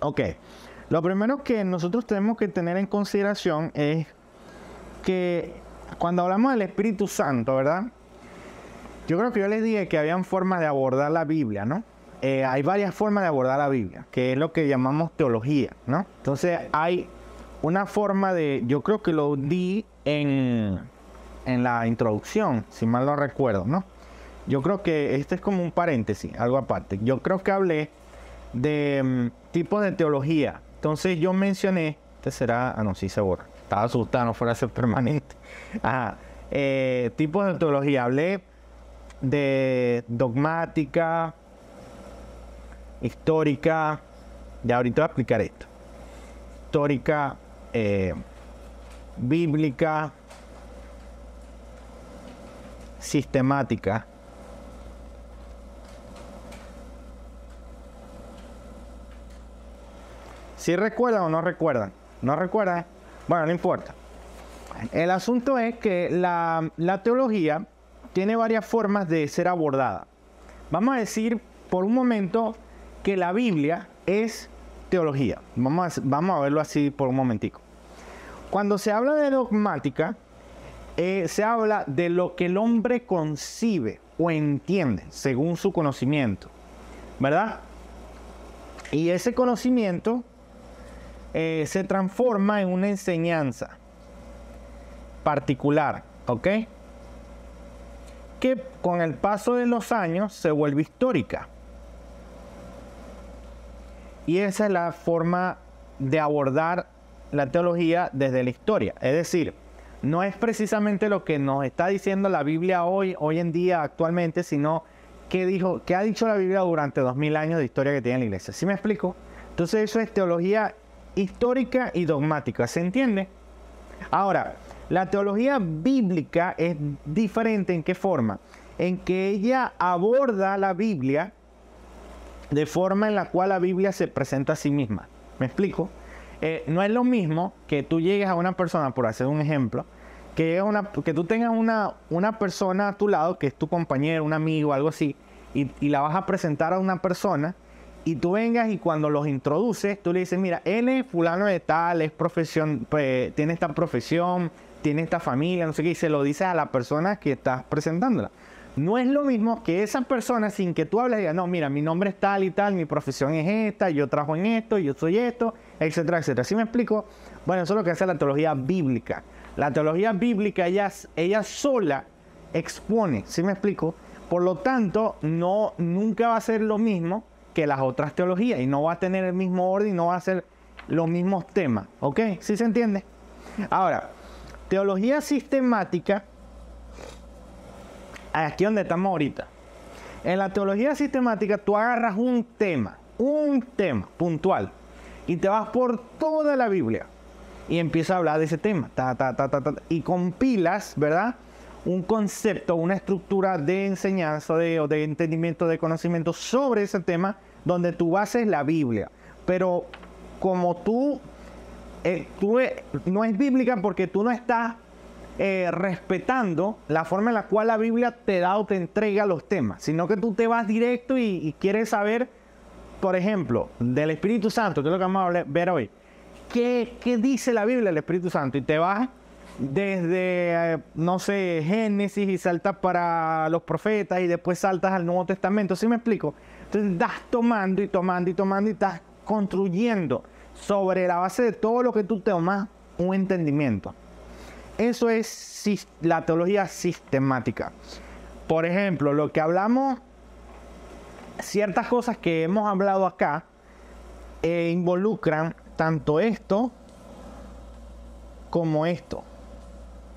Ok. Lo primero que nosotros tenemos que tener en consideración es que cuando hablamos del Espíritu Santo, ¿verdad? Yo creo que yo les dije que habían formas de abordar la Biblia, ¿no? Hay varias formas de abordar la Biblia, que es lo que llamamos teología, ¿no? Entonces hay una forma de, yo creo que lo di en la introducción, si mal no recuerdo, ¿no? Yo creo que este es como un paréntesis, algo aparte. Yo creo que hablé de tipos de teología. Entonces yo mencioné, este será, no, sí se borra. Estaba asustado, no fuera a ser permanente. Ajá. Tipos de teología. Hablé de dogmática, histórica. Ya ahorita voy a explicar esto. Histórica, bíblica, sistemática. ¿Sí recuerdan o no recuerdan? ¿No recuerdan? Bueno, no importa. El asunto es que la teología tiene varias formas de ser abordada. Vamos a decir por un momento que la Biblia es teología. Vamos a verlo así por un momentico. Cuando se habla de dogmática, se habla de lo que el hombre concibe o entiende según su conocimiento, ¿verdad? Y ese conocimiento se transforma en una enseñanza particular, ¿ok? Que con el paso de los años se vuelve histórica. Y esa es la forma de abordar la teología desde la historia. Es decir, no es precisamente lo que nos está diciendo la Biblia hoy en día, actualmente, sino qué ha dicho la Biblia durante 2000 años de historia que tiene la iglesia. ¿Sí me explico? Entonces eso es teología histórica y dogmática, ¿se entiende? Ahora, la teología bíblica es diferente. ¿En qué forma? En que ella aborda la Biblia de forma en la cual la Biblia se presenta a sí misma. ¿Me explico? No es lo mismo que tú llegues a una persona, por hacer un ejemplo, que tú tengas una persona a tu lado, que es tu compañero, un amigo, algo así, y la vas a presentar a una persona, y tú vengas y cuando los introduces, tú le dices, mira, él es fulano de tal, es profesión, pues, tiene esta profesión, tiene esta familia, no sé qué, y se lo dices a la persona que estás presentándola. No es lo mismo que esa persona, sin que tú hables, diga, no, mira, mi nombre es tal y tal, mi profesión es esta, yo trabajo en esto, yo soy esto, etcétera, etcétera. ¿Sí me explico? Bueno, eso es lo que hace la teología bíblica. La teología bíblica, ella sola expone, ¿sí me explico? Por lo tanto, nunca va a ser lo mismo que las otras teologías y no va a tener el mismo orden y no va a ser los mismos temas. ¿Ok? ¿Sí se entiende? Ahora, teología sistemática, aquí donde estamos ahorita. En la teología sistemática tú agarras un tema puntual y te vas por toda la Biblia y empiezas a hablar de ese tema, y compilas, ¿verdad? Un concepto, una estructura de enseñanza, o de entendimiento, de conocimiento sobre ese tema, donde tu base es la Biblia. Pero como no es bíblica porque tú no estás respetando la forma en la cual la Biblia te da o te entrega los temas, sino que tú te vas directo y quieres saber, por ejemplo, del Espíritu Santo, que es lo que vamos a ver hoy. ¿Qué dice la Biblia del Espíritu Santo? Y te vas desde, no sé, Génesis y saltas para los profetas y después saltas al Nuevo Testamento. ¿Sí me explico? Entonces das tomando y estás construyendo sobre la base de todo lo que tú tomas un entendimiento. Eso es la teología sistemática. Por ejemplo, lo que hablamos, ciertas cosas que hemos hablado acá, involucran tanto esto como esto.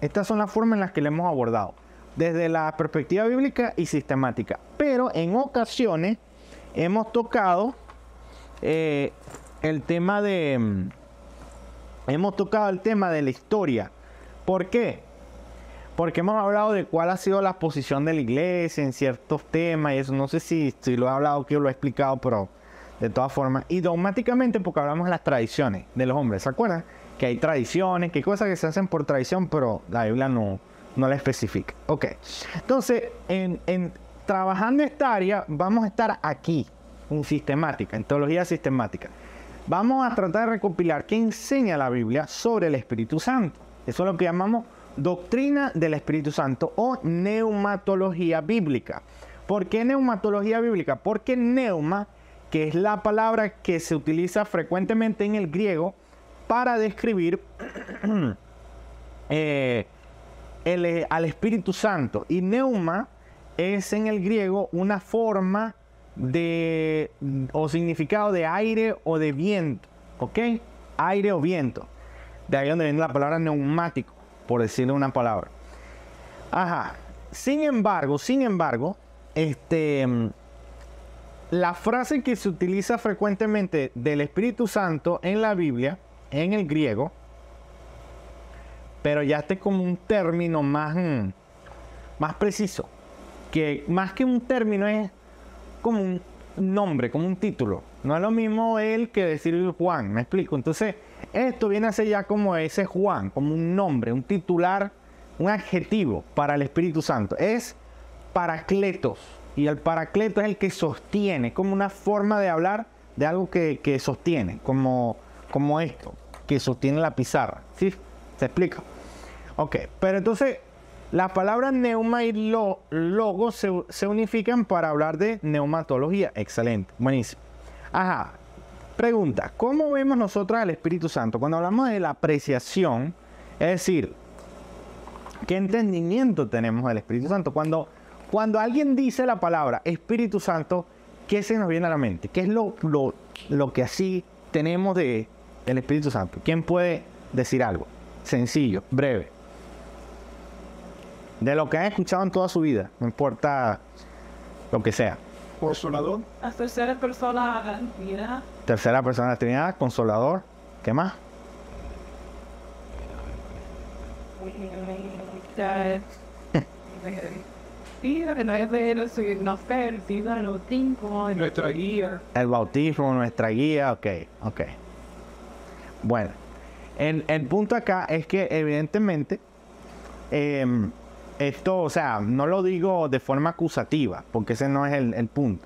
Estas son las formas en las que le hemos abordado, desde la perspectiva bíblica y sistemática. Pero en ocasiones hemos tocado el tema de la historia. ¿Por qué? Porque hemos hablado de cuál ha sido la posición de la iglesia en ciertos temas y eso. No sé si lo he hablado aquí o lo he explicado, pero de todas formas. Y dogmáticamente porque hablamos de las tradiciones de los hombres. ¿Se acuerdan? Que hay tradiciones, que hay cosas que se hacen por tradición, pero la Biblia no la especifica. Ok. Entonces, trabajando esta área, vamos a estar aquí, en sistemática, en teología sistemática. Vamos a tratar de recopilar qué enseña la Biblia sobre el Espíritu Santo. Eso es lo que llamamos doctrina del Espíritu Santo o neumatología bíblica. ¿Por qué neumatología bíblica? Porque neuma, que es la palabra que se utiliza frecuentemente en el griego para describir al Espíritu Santo. Y neuma es en el griego una forma o significado de aire o de viento, ¿ok? Aire o viento. De ahí donde viene la palabra neumático, por decirle una palabra. Ajá. Sin embargo, la frase que se utiliza frecuentemente del Espíritu Santo en la Biblia, en el griego, pero ya como un término más preciso, que más que un término es como un nombre, como un título. No es lo mismo él que decir Juan, ¿me explico? Entonces, esto viene a ser ya como ese Juan, como un nombre, un titular, un adjetivo para el Espíritu Santo. Es Paracletos. Y el Paracleto es el que sostiene, como una forma de hablar de algo que sostiene, como esto, que sostiene la pizarra. ¿Sí? ¿Se explica? Ok, pero entonces las palabras neuma y logo se unifican para hablar de neumatología. Excelente, buenísimo. Ajá, pregunta, ¿cómo vemos nosotros al Espíritu Santo? Cuando hablamos de la apreciación, es decir, ¿qué entendimiento tenemos del Espíritu Santo? Cuando alguien dice la palabra Espíritu Santo, ¿qué se nos viene a la mente? ¿Qué es lo que así tenemos del Espíritu Santo? ¿Quién puede decir algo? Sencillo, breve. De lo que han escuchado en toda su vida, no importa lo que sea. Consolador. La tercera persona de la Trinidad. Tercera persona de la Trinidad, Consolador. ¿Qué más? Nuestra guía. El bautismo, nuestra guía, ok. Bueno, el punto acá es que evidentemente esto, o sea, no lo digo de forma acusativa, porque ese no es el punto,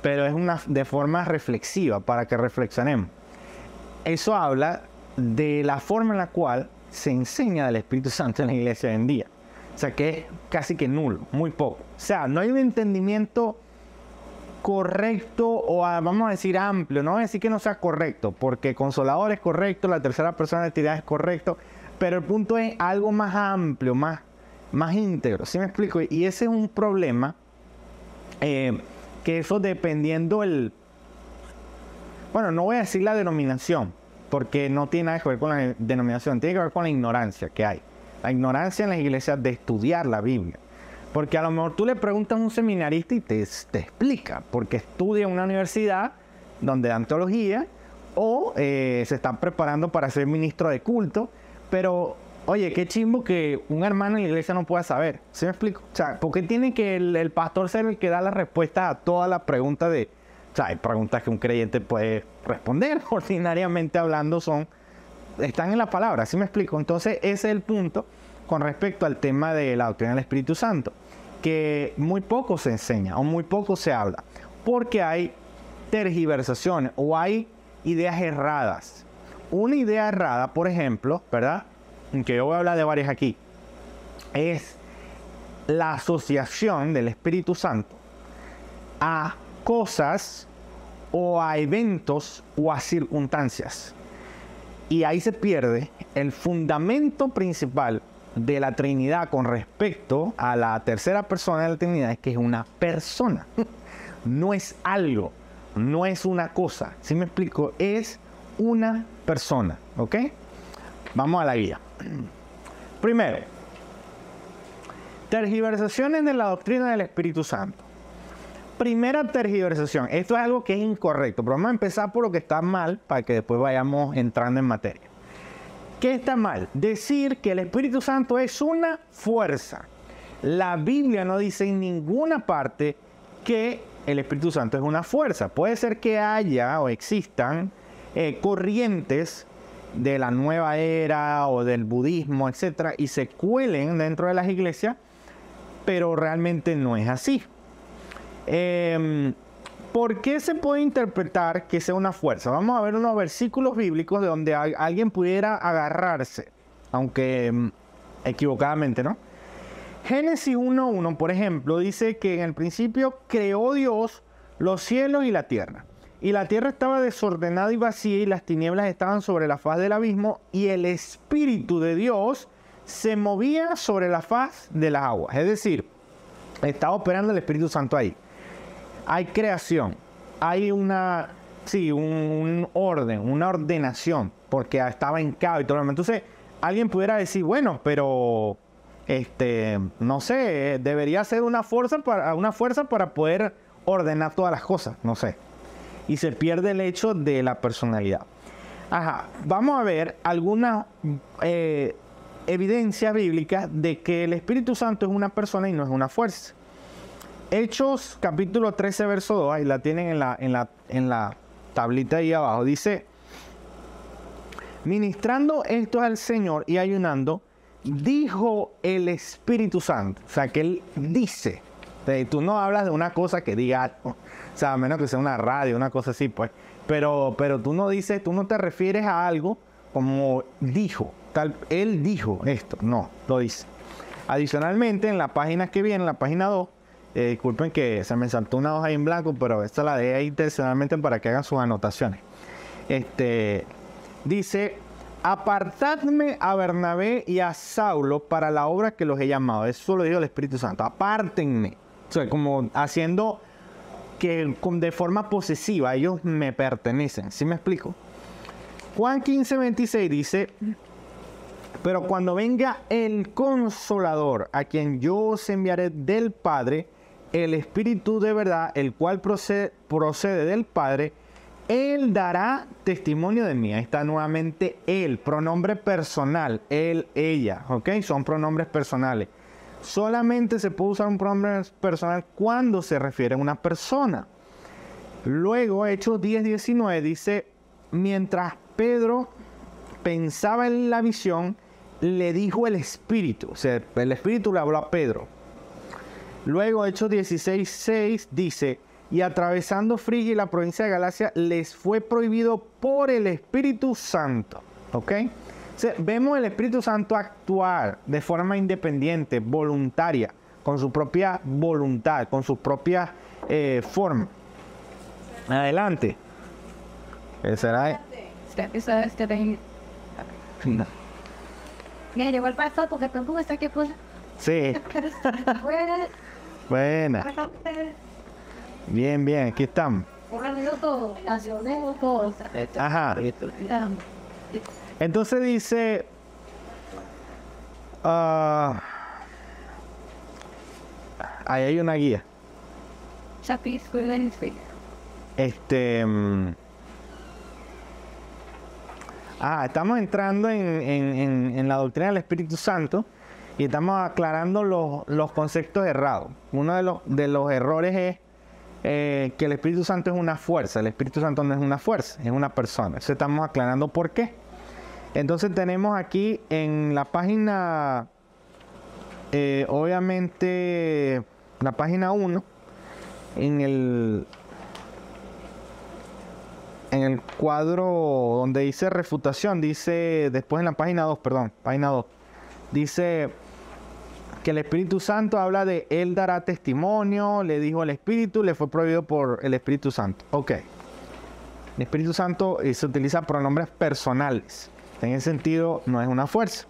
pero es de forma reflexiva, para que reflexionemos. Eso habla de la forma en la cual se enseña del Espíritu Santo en la iglesia hoy en día. O sea, que es casi que nulo, muy poco. O sea, no hay un entendimiento correcto o vamos a decir amplio. No voy a decir que no sea correcto, porque Consolador es correcto, la tercera persona de Trinidad es correcto, pero el punto es algo más amplio, más íntegro. ¿Sí me explico? Y ese es un problema, que eso dependiendo bueno, no voy a decir la denominación, porque no tiene nada que ver con la denominación, tiene que ver con la ignorancia que hay. La ignorancia en las iglesias de estudiar la Biblia. Porque a lo mejor tú le preguntas a un seminarista y te explica, porque estudia en una universidad donde dan teología o se están preparando para ser ministro de culto, pero oye, qué chimbo que un hermano en la iglesia no pueda saber. ¿Sí me explico? O sea, ¿por qué tiene que el pastor ser el que da la respuesta a todas las preguntas o sea, hay preguntas que un creyente puede responder, ordinariamente hablando están en la palabra, ¿sí me explico? Entonces, ese es el punto con respecto al tema de la doctrina del Espíritu Santo, que muy poco se enseña o muy poco se habla, porque hay tergiversaciones o hay ideas erradas. Una idea errada, por ejemplo, ¿verdad?, que yo voy a hablar de varias aquí, es la asociación del Espíritu Santo a cosas o a eventos o a circunstancias. Y ahí se pierde el fundamento principal de la Trinidad con respecto a la tercera persona de la Trinidad, es que es una persona. No es algo, no es una cosa. ¿Sí me explico? Es una persona, ¿ok? Vamos a la guía. Primero, tergiversaciones de la doctrina del Espíritu Santo. Primera tergiversación. Esto es algo que es incorrecto, pero vamos a empezar por lo que está mal para que después vayamos entrando en materia. ¿Qué está mal? Decir que el Espíritu Santo es una fuerza. La Biblia no dice en ninguna parte que el Espíritu Santo es una fuerza. Puede ser que haya o existan corrientes de la nueva era o del budismo, etcétera, y se cuelen dentro de las iglesias, pero realmente no es así. ¿Por qué se puede interpretar que sea una fuerza? Vamos a ver unos versículos bíblicos de donde alguien pudiera agarrarse, aunque equivocadamente, ¿no? Génesis 1:1, por ejemplo, dice que en el principio creó Dios los cielos y la tierra. Y la tierra estaba desordenada y vacía, y las tinieblas estaban sobre la faz del abismo, y el Espíritu de Dios se movía sobre la faz de las aguas. Es decir, estaba operando el Espíritu Santo ahí. Hay creación, hay un orden, una ordenación, porque estaba en caos y todo lo demás. Entonces, alguien pudiera decir, bueno, pero no sé, debería ser una fuerza para poder ordenar todas las cosas, no sé. Y se pierde el hecho de la personalidad. Ajá, vamos a ver algunas evidencias bíblicas de que el Espíritu Santo es una persona y no es una fuerza. Hechos capítulo 13 verso 2, ahí la tienen en la tablita ahí abajo, dice: ministrando esto al Señor y ayunando, dijo el Espíritu Santo. O sea, que Él dice. Tú no hablas de una cosa que diga algo. O sea, a menos que sea una radio, una cosa así, pues. Pero tú no dices, tú no te refieres a algo como dijo. Él dijo esto. No, lo dice. Adicionalmente, en la página que viene, en la página 2, disculpen que se me saltó una hoja ahí en blanco, pero esta la dejé ahí intencionalmente para que hagan sus anotaciones. Dice: apartadme a Bernabé y a Saulo para la obra que los he llamado. Eso lo dijo el Espíritu Santo. Apártenme. O sea, como haciendo que de forma posesiva ellos me pertenecen. ¿Sí me explico? Juan 15:26 dice: pero cuando venga el Consolador, a quien yo os enviaré del Padre, el Espíritu de verdad, el cual procede del Padre, Él dará testimonio de mí. Ahí está nuevamente Él, pronombre personal, Él, ella, ¿ok? Son pronombres personales. Solamente se puede usar un pronombre personal cuando se refiere a una persona. Luego, Hechos 10:19 dice: mientras Pedro pensaba en la visión, le dijo el Espíritu. O sea, el Espíritu le habló a Pedro. Luego, Hechos 16:6 dice: y atravesando Frigia y la provincia de Galacia, les fue prohibido por el Espíritu Santo. ¿Ok? O sea, vemos el Espíritu Santo actuar de forma independiente, voluntaria, con su propia voluntad, con su propia forma. Adelante. ¿Qué será? No. Mira, llegó el pastor porque tú está aquí pues. Sí. Buena. Bien, bien, aquí estamos. Ajá. Entonces dice, ahí hay una guía. Estamos entrando en la doctrina del Espíritu Santo y estamos aclarando los conceptos errados. Uno de los errores es que el Espíritu Santo es una fuerza. El Espíritu Santo no es una fuerza, es una persona. Entonces estamos aclarando por qué. Entonces tenemos aquí en la página, obviamente, la página 1, en el cuadro donde dice refutación, dice, después en la página 2, página 2, dice que el Espíritu Santo habla de Él dará testimonio, le dijo el Espíritu, le fue prohibido por el Espíritu Santo. Ok. El Espíritu Santo se utiliza pronombres personales. En ese sentido, no es una fuerza.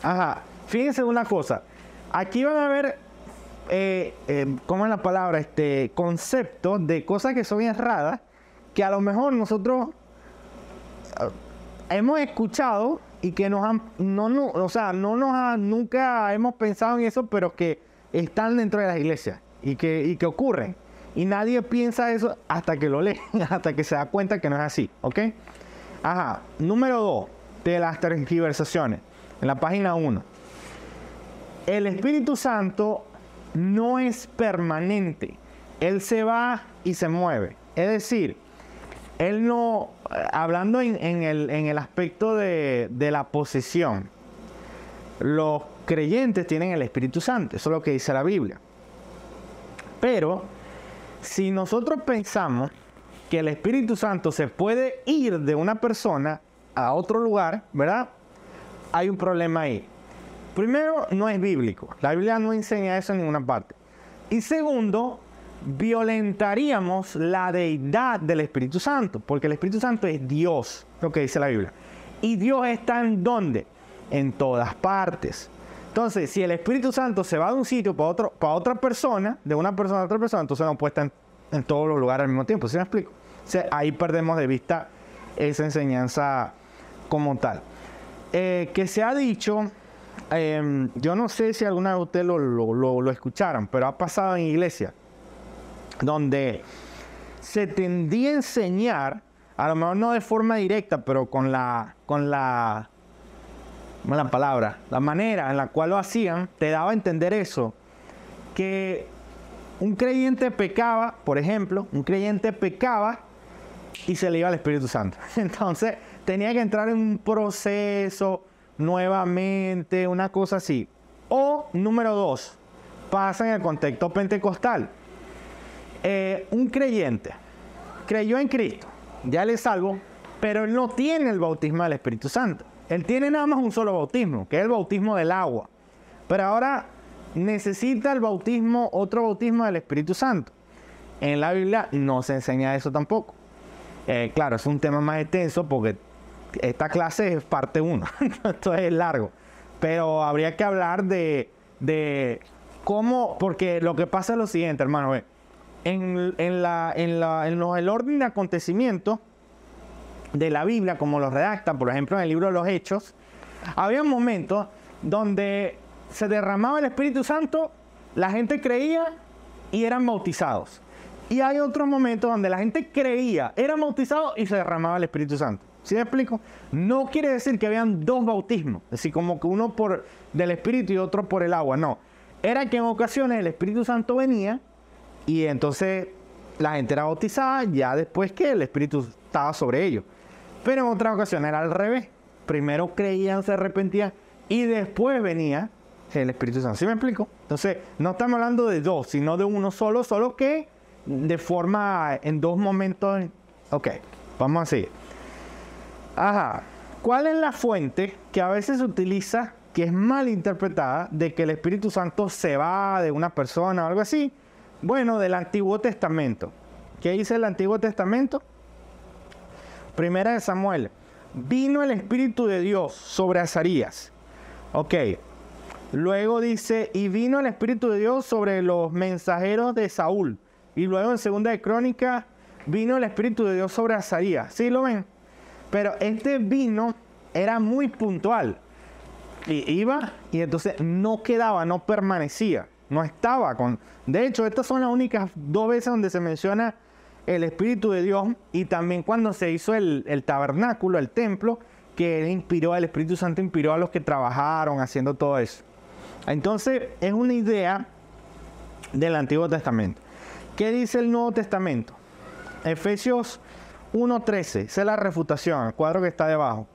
Ajá. Fíjense una cosa. Aquí van a ver, ¿cómo es la palabra? Conceptos de cosas que son erradas, que a lo mejor nosotros hemos escuchado y que nunca hemos pensado en eso, pero que están dentro de las iglesias y que ocurren. Y nadie piensa eso hasta que lo lee, hasta que se da cuenta que no es así, ¿ok? Ajá. Número 2 de las tergiversaciones, en la página 1. El Espíritu Santo no es permanente. Él se va y se mueve. Es decir, Él no, hablando en el aspecto de la posesión, los creyentes tienen el Espíritu Santo. Eso es lo que dice la Biblia. Pero Si nosotros pensamos que el Espíritu Santo se puede ir de una persona a otro lugar, ¿verdad? Hay un problema ahí. Primero, no es bíblico. La Biblia no enseña eso en ninguna parte. Y segundo, violentaríamos la deidad del Espíritu Santo, porque el Espíritu Santo es Dios, lo que dice la Biblia. ¿Y Dios está en dónde? En todas partes. Entonces, si el Espíritu Santo se va de un sitio para otra persona, de una persona a otra persona, entonces no puede estar en todos los lugares al mismo tiempo. ¿Sí me explico? O sea, ahí perdemos de vista esa enseñanza como tal. Que se ha dicho, yo no sé si alguna de ustedes lo escucharon, pero ha pasado en iglesia, donde se tendía a enseñar, a lo mejor no de forma directa, pero con la palabra, la manera en la cual lo hacían, te daba a entender eso, que un creyente pecaba, por ejemplo, un creyente pecaba y se le iba al Espíritu Santo. Entonces, tenía que entrar en un proceso nuevamente, una cosa así. O, número 2, pasa en el contexto pentecostal. Un creyente creyó en Cristo, ya le es salvo, pero él no tiene el bautismo del Espíritu Santo. Él tiene nada más un solo bautismo, que es el bautismo del agua. Pero ahora necesita el bautismo, otro bautismo del Espíritu Santo. En la Biblia no se enseña eso tampoco. Claro, es un tema más extenso porque esta clase es parte 1. Esto es largo. Pero habría que hablar de cómo, porque lo que pasa es lo siguiente, hermano. En el orden de acontecimientos de la Biblia, como lo redacta, por ejemplo, en el libro de los Hechos, había momentos donde se derramaba el Espíritu Santo, la gente creía y eran bautizados. Y hay otros momentos donde la gente creía, eran bautizados y se derramaba el Espíritu Santo. ¿Sí me explico? No quiere decir que habían dos bautismos, es decir, como que uno del Espíritu y otro por el agua, no. Era que en ocasiones el Espíritu Santo venía y entonces la gente era bautizada ya después que el Espíritu estaba sobre ellos. Pero en otras ocasiones era al revés. Primero creían, se arrepentían y después venía el Espíritu Santo. ¿Sí me explico? Entonces, no estamos hablando de dos, sino de uno solo, solo que de forma en dos momentos. Ok, vamos a seguir. Ajá. ¿Cuál es la fuente que a veces se utiliza, que es mal interpretada, de que el Espíritu Santo se va de una persona o algo así? Bueno, del Antiguo Testamento. ¿Qué dice el Antiguo Testamento? Primera de Samuel. Vino el Espíritu de Dios sobre Azarías. Ok. Luego dice, y vino el Espíritu de Dios sobre los mensajeros de Saúl. Y luego en Segunda de Crónicas, vino el Espíritu de Dios sobre Azarías. ¿Sí lo ven? Pero este vino era muy puntual. Y iba y entonces no quedaba, no permanecía. No estaba con... De hecho, estas son las únicas dos veces donde se menciona el Espíritu de Dios, y también cuando se hizo el tabernáculo, el templo, que el Espíritu Santo inspiró a los que trabajaron haciendo todo eso. Entonces, es una idea del Antiguo Testamento. ¿Qué dice el Nuevo Testamento? Efesios 1:13, esa es la refutación, el cuadro que está debajo.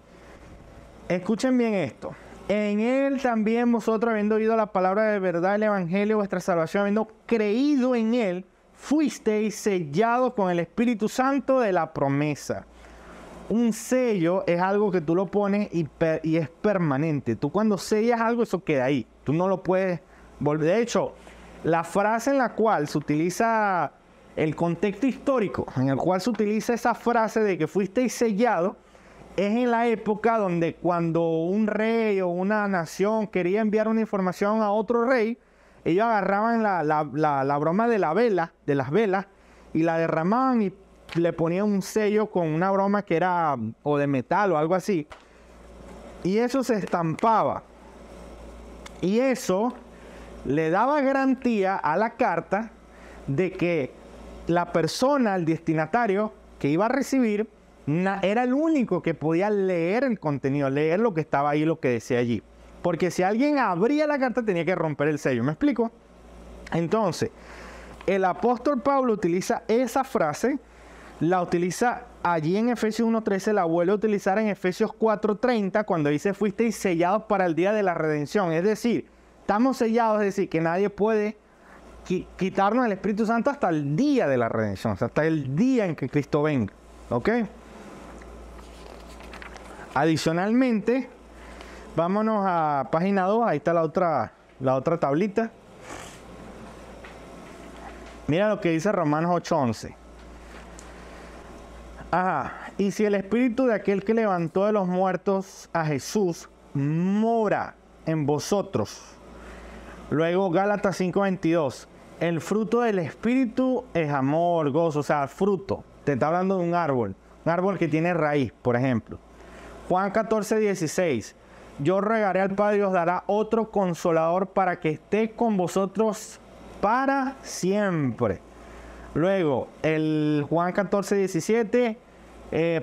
Escuchen bien esto. En él también vosotros, habiendo oído la palabra de verdad, el evangelio, vuestra salvación, habiendo creído en él, fuisteis sellados con el Espíritu Santo de la promesa. Un sello es algo que tú lo pones y es permanente. Tú cuando sellas algo, eso queda ahí. Tú no lo puedes volver. De hecho, la frase en la cual se utiliza el contexto histórico, en el cual se utiliza esa frase de que fuisteis sellados, es en la época donde cuando un rey o una nación quería enviar una información a otro rey, ellos agarraban la broma de la vela, de las velas, y la derramaban y le ponían un sello con una broma que era o de metal o algo así. Y eso se estampaba. Y eso le daba garantía a la carta de que la persona, el destinatario que iba a recibir, era el único que podía leer el contenido, leer lo que estaba ahí, lo que decía allí. Porque si alguien abría la carta tenía que romper el sello. ¿Me explico? Entonces, el apóstol Pablo utiliza esa frase, la utiliza allí en Efesios 1:13, la vuelve a utilizar en Efesios 4:30 cuando dice fuisteis sellados para el día de la redención. Es decir, estamos sellados, es decir, que nadie puede quitarnos el Espíritu Santo hasta el día de la redención, o sea, hasta el día en que Cristo venga. ¿Ok? Adicionalmente, vámonos a página 2, ahí está la otra tablita. Mira lo que dice Romanos 8:11. Ajá, y si el espíritu de aquel que levantó de los muertos a Jesús mora en vosotros. Luego Gálatas 5:22. El fruto del espíritu es amor, gozo, o sea, fruto. Te está hablando de un árbol que tiene raíz, por ejemplo. Juan 14:16. Yo rogaré al Padre y os dará otro consolador para que esté con vosotros para siempre. Luego, el Juan 14:17,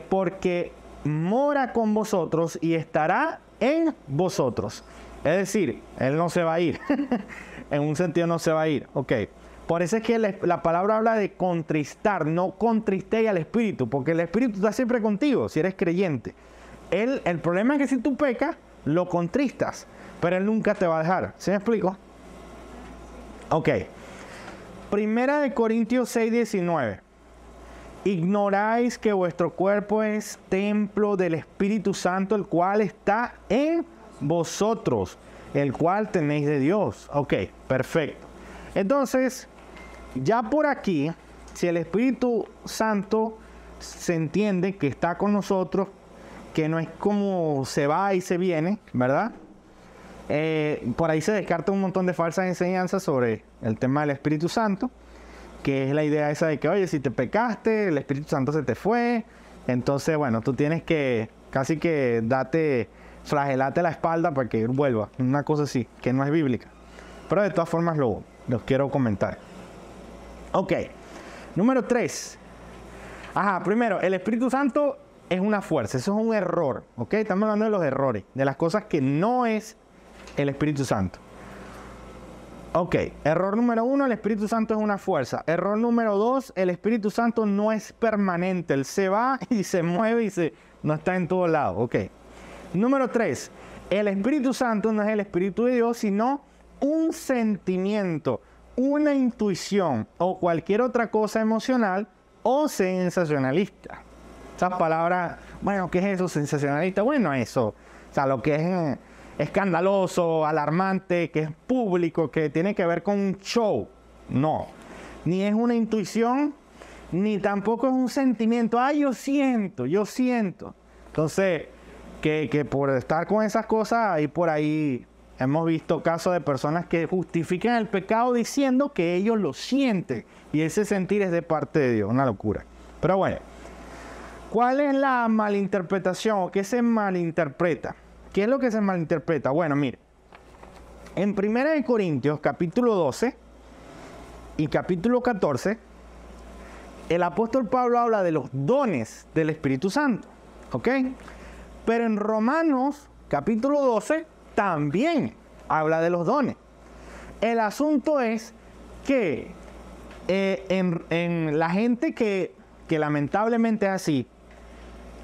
porque mora con vosotros y estará en vosotros. Es decir, Él no se va a ir. En un sentido no se va a ir. Ok. Por eso es que la palabra habla de contristar. No contristéis al Espíritu, porque el Espíritu está siempre contigo, si eres creyente. El problema es que si tú pecas, lo contristas, pero Él nunca te va a dejar. ¿Sí me explico? Ok. Primera de Corintios 6:19. Ignoráis que vuestro cuerpo es templo del Espíritu Santo, el cual está en vosotros, el cual tenéis de Dios. Ok, perfecto. Entonces, ya por aquí, si el Espíritu Santo se entiende que está con nosotros, que no es como se va y se viene, ¿verdad? Por ahí se descarta un montón de falsas enseñanzas sobre el tema del Espíritu Santo, que es la idea esa de que, oye, si te pecaste, el Espíritu Santo se te fue, entonces, bueno, tú tienes que casi que flagelate la espalda para que vuelva, una cosa así, que no es bíblica. Pero de todas formas los quiero comentar. Ok, número 3. Ajá, primero, el Espíritu Santo es una fuerza, eso es un error, ¿ok? Estamos hablando de los errores, de las cosas que no es el Espíritu Santo. Ok, error número 1, el Espíritu Santo es una fuerza. Error número 2, el Espíritu Santo no es permanente, Él se va y se mueve y no está en todos lados, ok. Número 3, el Espíritu Santo no es el Espíritu de Dios, sino un sentimiento, una intuición o cualquier otra cosa emocional o sensacionalista. Esas palabras, bueno, ¿qué es eso? Sensacionalista. Bueno, eso, o sea, lo que es escandaloso, alarmante, que es público, que tiene que ver con un show. No, ni es una intuición, ni tampoco es un sentimiento. Yo siento. Entonces, que por estar con esas cosas, ahí por ahí hemos visto casos de personas que justifican el pecado diciendo que ellos lo sienten. Y ese sentir es de parte de Dios, una locura. Pero bueno, ¿cuál es la malinterpretación o qué se malinterpreta? ¿Qué es lo que se malinterpreta? Bueno, mire, en 1 Corintios capítulo 12 y capítulo 14, el apóstol Pablo habla de los dones del Espíritu Santo, ¿ok? Pero en Romanos capítulo 12 también habla de los dones. El asunto es que en la gente que lamentablemente es así,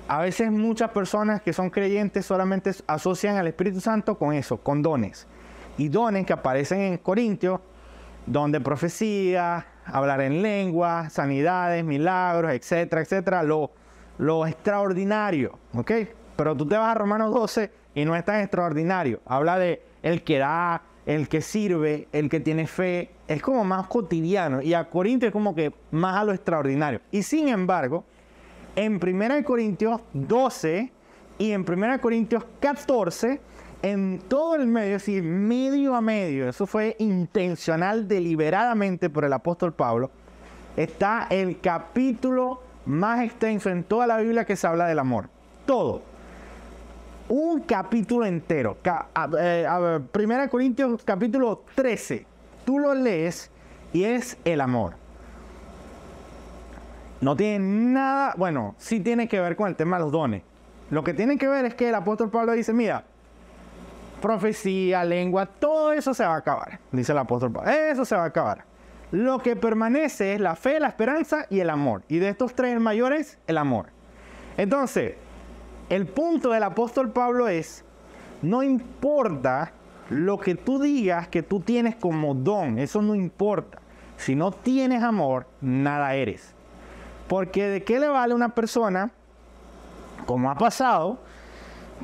a veces muchas personas que son creyentes solamente asocian al Espíritu Santo con eso, con dones. Y dones que aparecen en Corintios, don de profecía, hablar en lengua, sanidades, milagros, etcétera, etcétera, lo extraordinario, ¿ok? Pero tú te vas a Romanos 12 y no es tan extraordinario. Habla de el que da, el que sirve, el que tiene fe. Es como más cotidiano. Y a Corintios es como que más a lo extraordinario. Y sin embargo, en 1 Corintios 12 y en 1 Corintios 14, en todo el medio, es decir, medio a medio, eso fue intencional deliberadamente por el apóstol Pablo, está el capítulo más extenso en toda la Biblia que se habla del amor. Todo. Un capítulo entero. 1 Corintios capítulo 13. Tú lo lees y es el amor. No tiene nada, bueno, sí tiene que ver con el tema de los dones. Lo que tiene que ver es que el apóstol Pablo dice, mira, profecía, lengua, todo eso se va a acabar, dice el apóstol Pablo. Eso se va a acabar. Lo que permanece es la fe, la esperanza y el amor. Y de estos tres el mayor es el amor. Entonces, el punto del apóstol Pablo es, no importa lo que tú digas que tú tienes como don, eso no importa. Si no tienes amor, nada eres. Porque ¿de qué le vale a una persona, como ha pasado,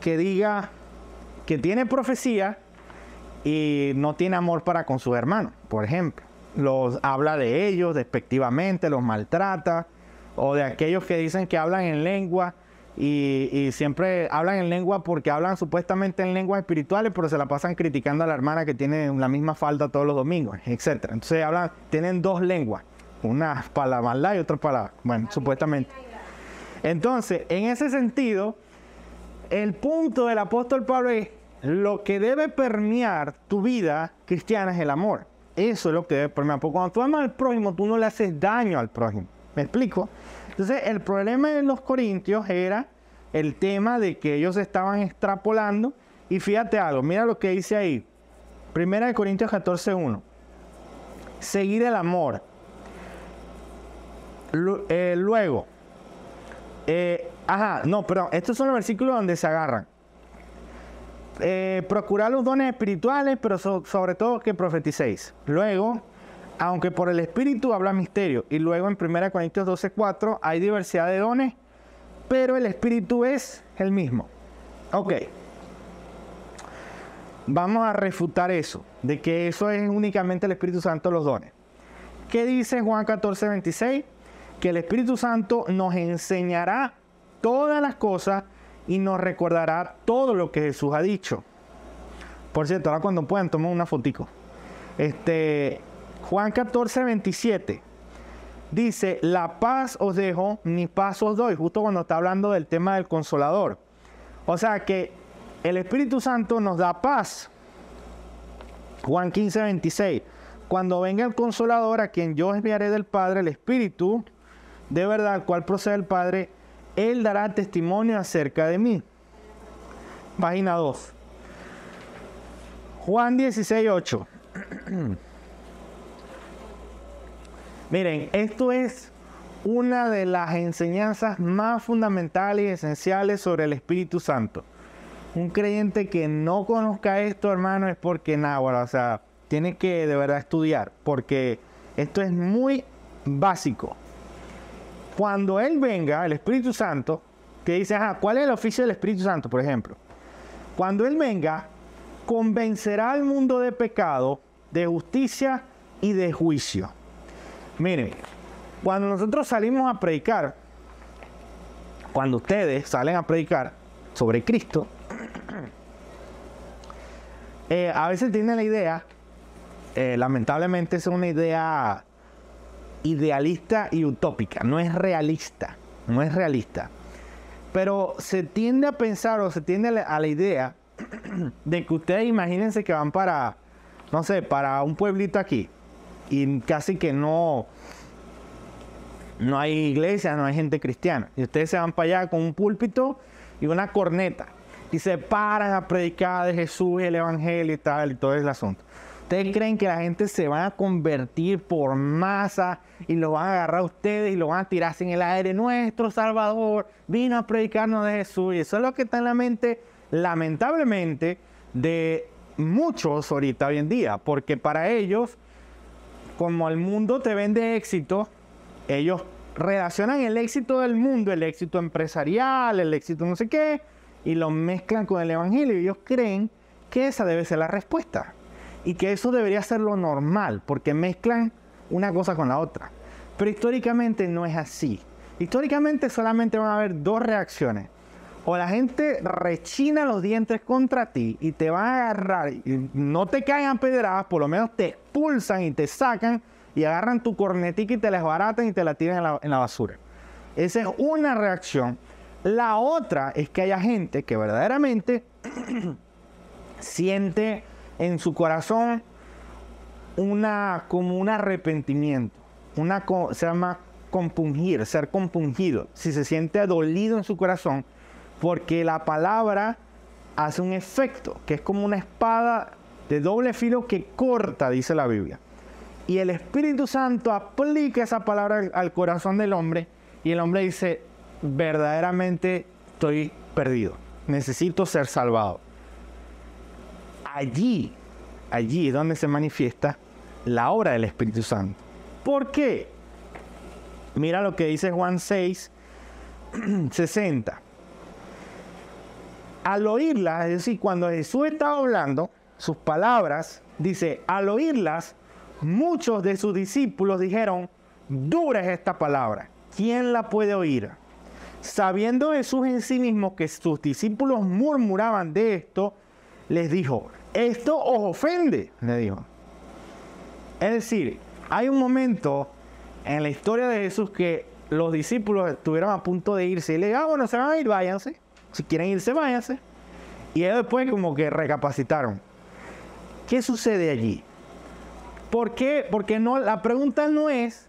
que diga que tiene profecía y no tiene amor para con sus hermanos? Por ejemplo, los habla de ellos despectivamente, los maltrata, o de aquellos que dicen que hablan en lengua y siempre hablan en lengua porque hablan supuestamente en lenguas espirituales, pero se la pasan criticando a la hermana que tiene la misma falda todos los domingos, etc. Entonces tienen dos lenguas, una para la maldad y otra para la, bueno, supuestamente. Entonces, en ese sentido, el punto del apóstol Pablo es: lo que debe permear tu vida cristiana es el amor. Eso es lo que debe permear. Porque cuando tú amas al prójimo, tú no le haces daño al prójimo. ¿Me explico? Entonces, el problema de los corintios era el tema de que ellos estaban extrapolando. Y fíjate algo, mira lo que dice ahí. 1 Corintios 14:1. Seguir el amor. Luego. Estos son los versículos donde se agarran. Procurar los dones espirituales, pero sobre todo que profeticéis. Luego, aunque por el Espíritu habla misterio. Y luego en 1 Corintios 12:4 hay diversidad de dones, pero el Espíritu es el mismo. Ok. Vamos a refutar eso, de que eso es únicamente el Espíritu Santo los dones. ¿Qué dice Juan 14:26? Que el Espíritu Santo nos enseñará todas las cosas y nos recordará todo lo que Jesús ha dicho. Por cierto, ahora cuando puedan, tomen una fotico. Juan 14:27 dice: la paz os dejo, mi paz os doy. Justo cuando está hablando del tema del Consolador. O sea que el Espíritu Santo nos da paz. Juan 15:26. Cuando venga el Consolador, a quien yo enviaré del Padre, el Espíritu de verdad, al cual procede el Padre, Él dará testimonio acerca de mí. Página 2. Juan 16:8. Miren, esto es una de las enseñanzas más fundamentales y esenciales sobre el Espíritu Santo. Un creyente que no conozca esto, hermano, es porque o sea, tiene que de verdad estudiar, porque esto es muy básico. Cuando Él venga, el Espíritu Santo, que dice, ¿cuál es el oficio del Espíritu Santo, por ejemplo? Cuando Él venga, convencerá al mundo de pecado, de justicia y de juicio. Miren, cuando nosotros salimos a predicar, cuando ustedes salen a predicar sobre Cristo, a veces tienen la idea, lamentablemente es una idea idealista y utópica, no es realista, pero se tiende a pensar o se tiende a la idea de que ustedes imagínense que van para, no sé, para un pueblito aquí y casi que no hay iglesia, no hay gente cristiana, y ustedes se van para allá con un púlpito y una corneta y se paran a predicar de Jesús y el Evangelio y tal y todo el asunto. ¿Ustedes creen que la gente se va a convertir por masa y lo van a agarrar a ustedes y lo van a tirar en el aire? Nuestro Salvador vino a predicarnos de Jesús. Y eso es lo que está en la mente, lamentablemente, de muchos ahorita hoy en día. Porque para ellos, como el mundo te vende éxito, ellos relacionan el éxito del mundo, el éxito empresarial, el éxito no sé qué, y lo mezclan con el Evangelio. Y ellos creen que esa debe ser la respuesta. Y que eso debería ser lo normal, porque mezclan una cosa con la otra. Pero históricamente no es así. Históricamente solamente van a haber dos reacciones. O la gente rechina los dientes contra ti y te van a agarrar y no te caen a pedradas, por lo menos te expulsan y te sacan y agarran tu cornetica y te la desbaratan y te la tiran en la basura. Esa es una reacción. La otra es que haya gente que verdaderamente siente en su corazón como un arrepentimiento, se llama compungir, ser compungido, si se siente dolido en su corazón, porque la palabra hace un efecto, que es como una espada de doble filo que corta, dice la Biblia. Y el Espíritu Santo aplica esa palabra al corazón del hombre, y el hombre dice, verdaderamente estoy perdido, necesito ser salvado. Allí es donde se manifiesta la obra del Espíritu Santo. ¿Por qué? Mira lo que dice Juan 6, 60. Al oírlas, es decir, cuando Jesús estaba hablando, sus palabras, dice, al oírlas, muchos de sus discípulos dijeron, dura es esta palabra, ¿quién la puede oír? Sabiendo Jesús en sí mismo que sus discípulos murmuraban de esto, les dijo, esto os ofende, le dijo. Es decir, hay un momento en la historia de Jesús que los discípulos estuvieron a punto de irse y le dijeron, bueno, se van a ir, váyanse. Si quieren irse, váyanse. Y ellos después como que recapacitaron. ¿Qué sucede allí? ¿Por qué? Porque no, la pregunta no es,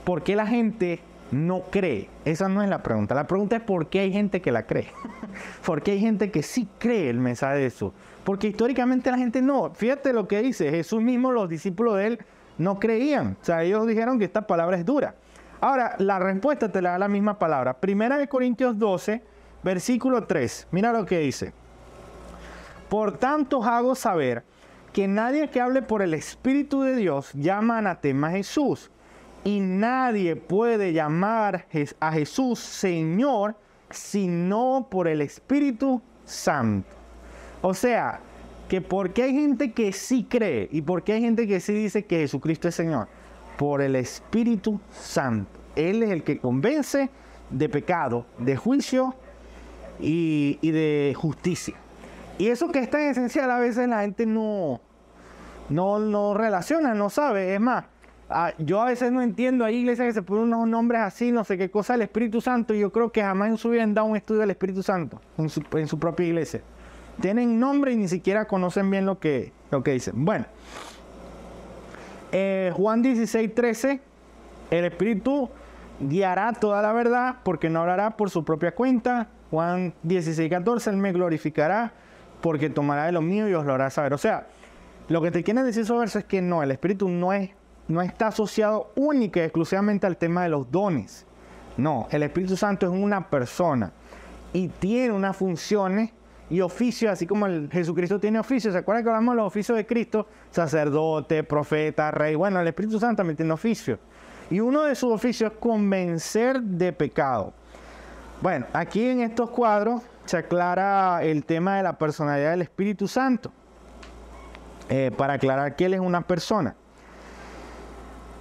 ¿por qué la gente no cree? Esa no es la pregunta. La pregunta es ¿por qué hay gente que la cree? ¿Por qué hay gente que sí cree el mensaje de Jesús? Porque históricamente la gente no. Fíjate lo que dice Jesús mismo, los discípulos de él no creían. O sea, ellos dijeron que esta palabra es dura. Ahora, la respuesta te la da la misma palabra. Primera de Corintios 12, versículo 3. Mira lo que dice. Por tanto os hago saber que nadie que hable por el Espíritu de Dios llama anatema a Jesús. Y nadie puede llamar a Jesús Señor sino por el Espíritu Santo. O sea, que porque hay gente que sí cree y porque hay gente que sí dice que Jesucristo es Señor, por el Espíritu Santo. Él es el que convence de pecado, de juicio y de justicia. Y eso que es tan esencial a veces la gente no relaciona, no sabe. Es más, yo a veces no entiendo, hay iglesias que se ponen unos nombres así, no sé qué cosa, el Espíritu Santo, y yo creo que jamás en su vida han dado un estudio del Espíritu Santo en su propia iglesia. Tienen nombre y ni siquiera conocen bien lo que dicen. Bueno, Juan 16, 13, el Espíritu guiará toda la verdad porque no hablará por su propia cuenta. Juan 16, 14, Él me glorificará porque tomará de lo mío y os lo hará saber. O sea, lo que te quieren decir esos versos es que no, el Espíritu no está asociado única y exclusivamente al tema de los dones. No, el Espíritu Santo es una persona y tiene unas funciones y oficios, así como Jesucristo tiene oficios. ¿Se acuerdan que hablamos de los oficios de Cristo? Sacerdote, profeta, rey. Bueno, el Espíritu Santo también tiene oficios. Y uno de sus oficios es convencer de pecado. Bueno, aquí en estos cuadros se aclara el tema de la personalidad del Espíritu Santo. Para aclarar que Él es una persona.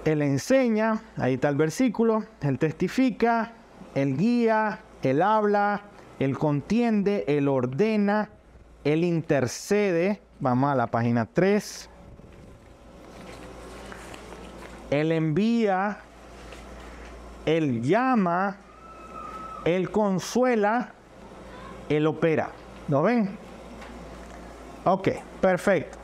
Él enseña, ahí está el versículo, Él testifica, Él guía, Él habla, Él contiende, Él ordena, Él intercede. Vamos a la página 3. Él envía, Él llama, Él consuela, Él opera. ¿Lo ven? Ok, perfecto.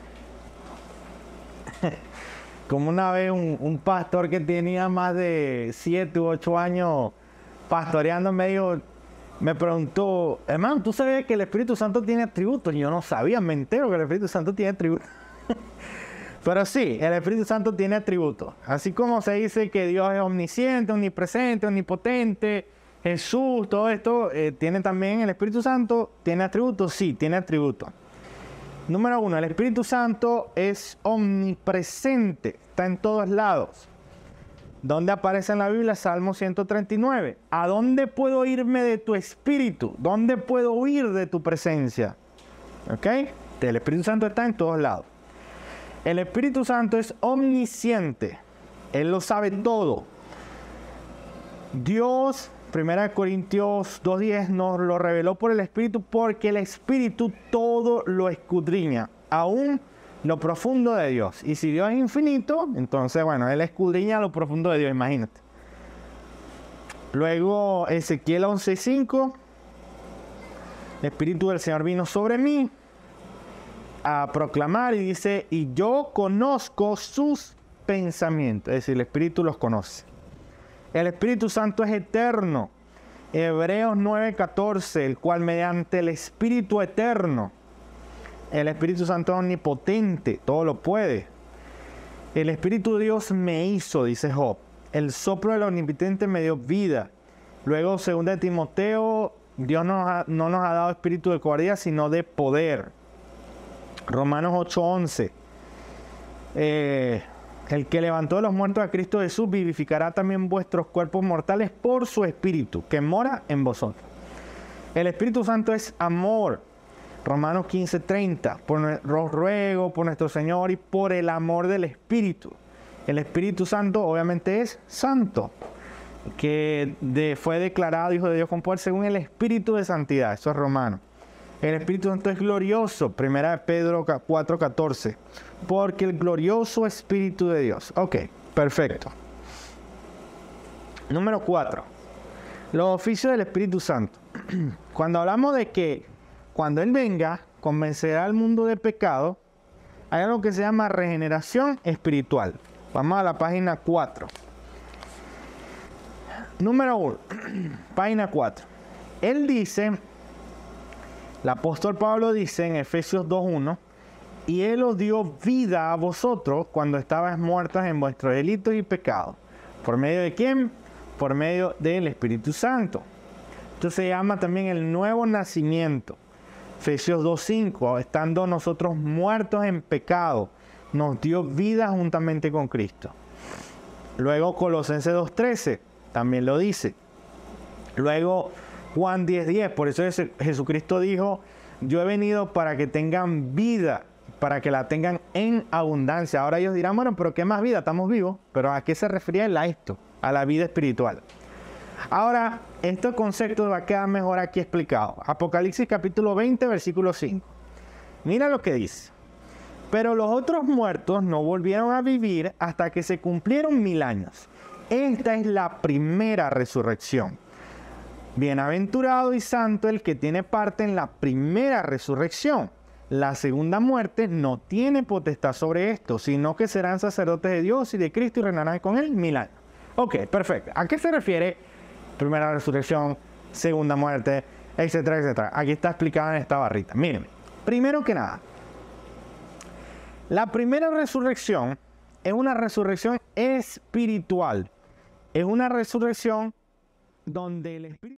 Como una vez un pastor que tenía más de 7 u 8 años pastoreando me preguntó, hermano, ¿tú sabías que el Espíritu Santo tiene atributos? Y yo no sabía, me entero que el Espíritu Santo tiene atributos. Pero sí, el Espíritu Santo tiene atributos. Así como se dice que Dios es omnisciente, omnipresente, omnipotente, Jesús, todo esto, tiene también el Espíritu Santo, ¿tiene atributos? Sí, tiene atributos. Número 1, el Espíritu Santo es omnipresente, está en todos lados. ¿Dónde aparece en la Biblia? Salmo 139. ¿A dónde puedo irme de tu espíritu? ¿Dónde puedo huir de tu presencia? ¿Ok? El Espíritu Santo está en todos lados. El Espíritu Santo es omnisciente. Él lo sabe todo. Dios, 1 Corintios 2:10, nos lo reveló por el Espíritu porque el Espíritu todo lo escudriña, aún lo profundo de Dios. Y si Dios es infinito, entonces, bueno, Él escudriña lo profundo de Dios, imagínate. Luego, Ezequiel 11:5, el Espíritu del Señor vino sobre mí a proclamar y dice, y yo conozco sus pensamientos. Es decir, el Espíritu los conoce. El Espíritu Santo es eterno. Hebreos 9:14, el cual mediante el Espíritu eterno, el Espíritu Santo es omnipotente, todo lo puede. El Espíritu de Dios me hizo, dice Job. El soplo del omnipotente me dio vida. Luego, 2 de Timoteo, Dios no nos ha dado espíritu de cobardía, sino de poder. Romanos 8:11. El que levantó de los muertos a Cristo Jesús vivificará también vuestros cuerpos mortales por su Espíritu, que mora en vosotros. El Espíritu Santo es amor. Romanos 15:30. Os ruego por nuestro Señor y por el amor del Espíritu. El Espíritu Santo obviamente es santo, que fue declarado Hijo de Dios con poder según el Espíritu de santidad. Eso es Romano. El Espíritu Santo es glorioso. 1 Pedro 4:14. Porque el glorioso Espíritu de Dios. Ok, perfecto. Número 4. Los oficios del Espíritu Santo. Cuando hablamos de que cuando Él venga, convencerá al mundo de pecado, hay algo que se llama regeneración espiritual. Vamos a la página 4. Número 1. Página 4. Él dice, el apóstol Pablo dice en Efesios 2:1, y Él os dio vida a vosotros cuando estabais muertos en vuestros delitos y pecados. ¿Por medio de quién? Por medio del Espíritu Santo. Esto se llama también el nuevo nacimiento. Efesios 2:5, estando nosotros muertos en pecado, nos dio vida juntamente con Cristo. Luego Colosenses 2:13, también lo dice. Luego Juan 10:10, por eso Jesucristo dijo, yo he venido para que tengan vida, para que la tengan en abundancia. Ahora ellos dirán, bueno, pero ¿qué más vida? Estamos vivos. Pero ¿a qué se refería él a esto? A la vida espiritual. Ahora, estos conceptos va a quedar mejor aquí explicado. Apocalipsis capítulo 20, versículo 5. Mira lo que dice. Pero los otros muertos no volvieron a vivir hasta que se cumplieron 1000 años. Esta es la primera resurrección. Bienaventurado y santo el que tiene parte en la primera resurrección. La segunda muerte no tiene potestad sobre esto, sino que serán sacerdotes de Dios y de Cristo y reinarán con él 1000 años. Ok, perfecto. ¿A qué se refiere primera resurrección, segunda muerte, etcétera, etcétera? Aquí está explicado en esta barrita. Miren, primero que nada, la primera resurrección es una resurrección espiritual. Es una resurrección donde el Espíritu